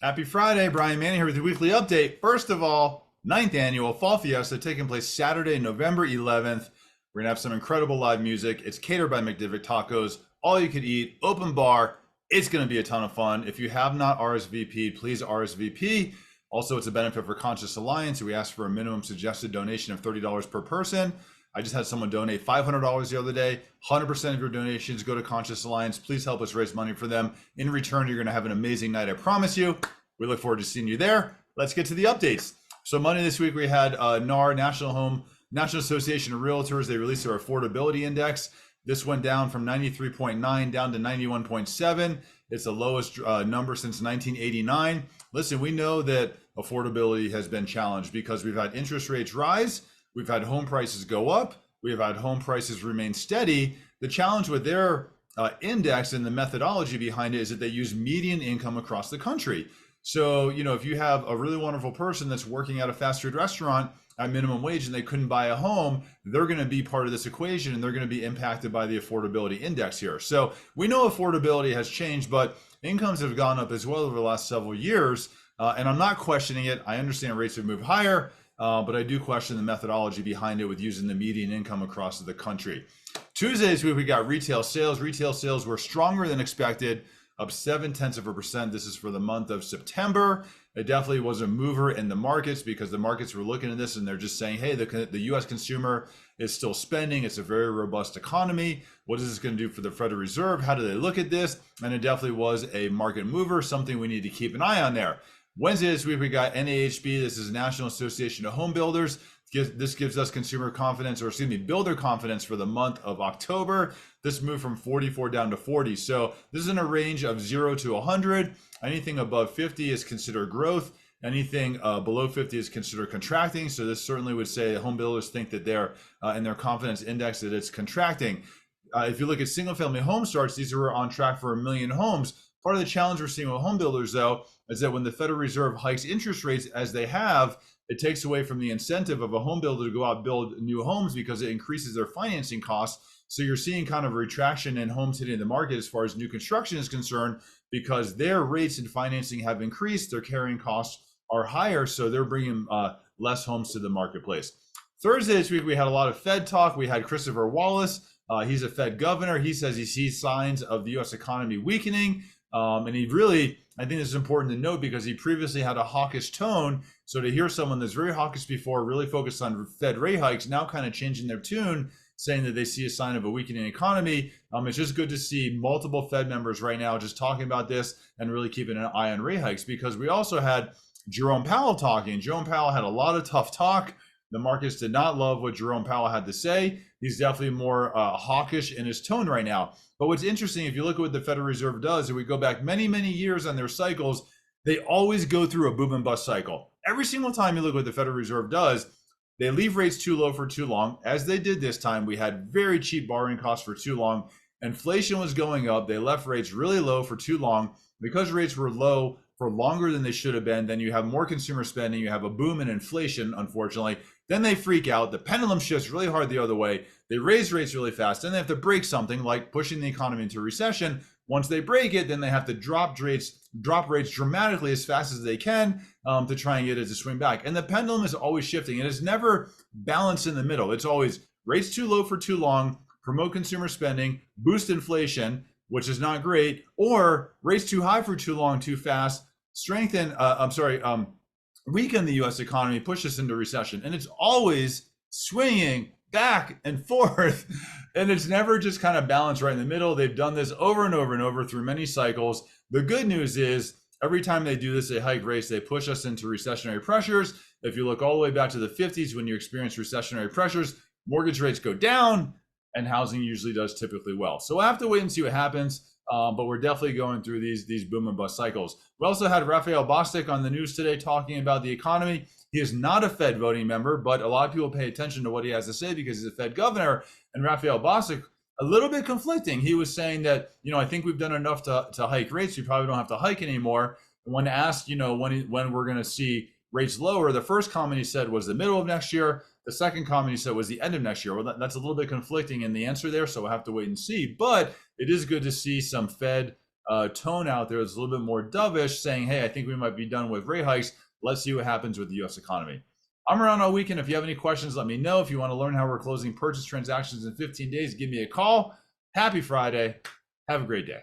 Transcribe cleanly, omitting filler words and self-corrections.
Happy Friday, Brian Manning here with your weekly update. First of all, ninth annual Fall Fiesta taking place Saturday, November 11th. We're going to have some incredible live music. It's catered by McDivitt Tacos, all you can eat, open bar. It's going to be a ton of fun. If you have not RSVP'd, please RSVP. Also, it's a benefit for Conscious Alliance. We ask for a minimum suggested donation of $30 per person. I just had someone donate $500 the other day. 100% of your donations go to Conscious Alliance. Please help us raise money for them. In return, you're going to have an amazing night, I promise you. We look forward to seeing you there. Let's get to the updates. So Monday this week, we had NAR, National Association of Realtors. They released their affordability index. This went down from 93.9 down to 91.7. It's the lowest number since 1989. Listen, we know that affordability has been challenged because we've had interest rates rise. We've had home prices go up. We've had home prices remain steady. The challenge with their index and the methodology behind it is that they use median income across the country. So, if you have a really wonderful person that's working at a fast food restaurant at minimum wage and they couldn't buy a home, they're going to be part of this equation and they're going to be impacted by the affordability index here. So we know affordability has changed, but incomes have gone up as well over the last several years. And I'm not questioning it. I understand rates have moved higher. But I do question the methodology behind it with using the median income across the country. Tuesday this week, we got retail sales. Retail sales were stronger than expected, up 0.7%. This is for the month of September. It definitely was a mover in the markets because the markets were looking at this and they're just saying, hey, the U.S. consumer is still spending. It's a very robust economy. What is this going to do for the Federal Reserve? How do they look at this? And it definitely was a market mover, something we need to keep an eye on there. Wednesday this week, we got NAHB. This is National Association of Home Builders. This gives us consumer confidence, or excuse me, builder confidence for the month of October. This moved from 44 down to 40. So this is in a range of 0 to 100. Anything above 50 is considered growth. Anything below 50 is considered contracting. So this certainly would say home builders think that they're in their confidence index that it's contracting. If you look at single family home starts, these are on track for 1 million homes. Part of the challenge we're seeing with home builders, though, is that when the Federal Reserve hikes interest rates as they have, it takes away from the incentive of a home builder to go out and build new homes because it increases their financing costs. So you're seeing kind of a retraction in homes hitting the market as far as new construction is concerned because their rates and financing have increased. Their carrying costs are higher, so they're bringing less homes to the marketplace. Thursday this week, we had a lot of Fed talk. We had Christopher Wallace. He's a Fed governor. He says he sees signs of the U.S. economy weakening. And he really, I think this is important to note because he previously had a hawkish tone. So to hear someone that's very hawkish before, really focused on Fed rate hikes, now kind of changing their tune, saying that they see a sign of a weakening economy. It's just good to see multiple Fed members right now just talking about this and really keeping an eye on rate hikes because we also had Jerome Powell talking. Jerome Powell had a lot of tough talk. The markets did not love what Jerome Powell had to say. He's definitely more hawkish in his tone right now. But what's interesting, if you look at what the Federal Reserve does, and we go back many, many years on their cycles, they always go through a boom and bust cycle. Every single time you look at what the Federal Reserve does, they leave rates too low for too long. As they did this time, we had very cheap borrowing costs for too long. Inflation was going up. They left rates really low for too long. Because rates were low for longer than they should have been, then you have more consumer spending. You have a boom in inflation, unfortunately. Then they freak out. The pendulum shifts really hard the other way. They raise rates really fast. Then they have to break something like pushing the economy into recession. Once they break it, then they have to drop rates dramatically as fast as they can to try and get it to swing back. And the pendulum is always shifting. It is never balanced in the middle. It's always rates too low for too long, promote consumer spending, boost inflation, which is not great, or rates too high for too long, too fast, weaken the U.S. economy, push us into recession. And it's always swinging back and forth. And it's never just kind of balanced right in the middle. They've done this over and over and over through many cycles. The good news is every time they do this, they hike rates, they push us into recessionary pressures. If you look all the way back to the 50s, when you experience recessionary pressures, mortgage rates go down and housing usually does typically well. So we'll have to wait and see what happens. But we're definitely going through these boom and bust cycles. We also had Raphael Bostic on the news today talking about the economy. He is not a Fed voting member, but a lot of people pay attention to what he has to say because he's a Fed governor. And Raphael Bostic, a little bit conflicting. He was saying that, I think we've done enough to hike rates. We probably don't have to hike anymore. And when asked, when we're going to see rates lower, the first comment he said was the middle of next year. The second comment he said was the end of next year. Well, that's a little bit conflicting in the answer there, so we'll have to wait and see. But it is good to see some Fed tone out there that's a little bit more dovish, saying, hey, I think we might be done with rate hikes. Let's see what happens with the U.S. economy. I'm around all weekend. If you have any questions, let me know. If you want to learn how we're closing purchase transactions in 15 days, give me a call. Happy Friday. Have a great day.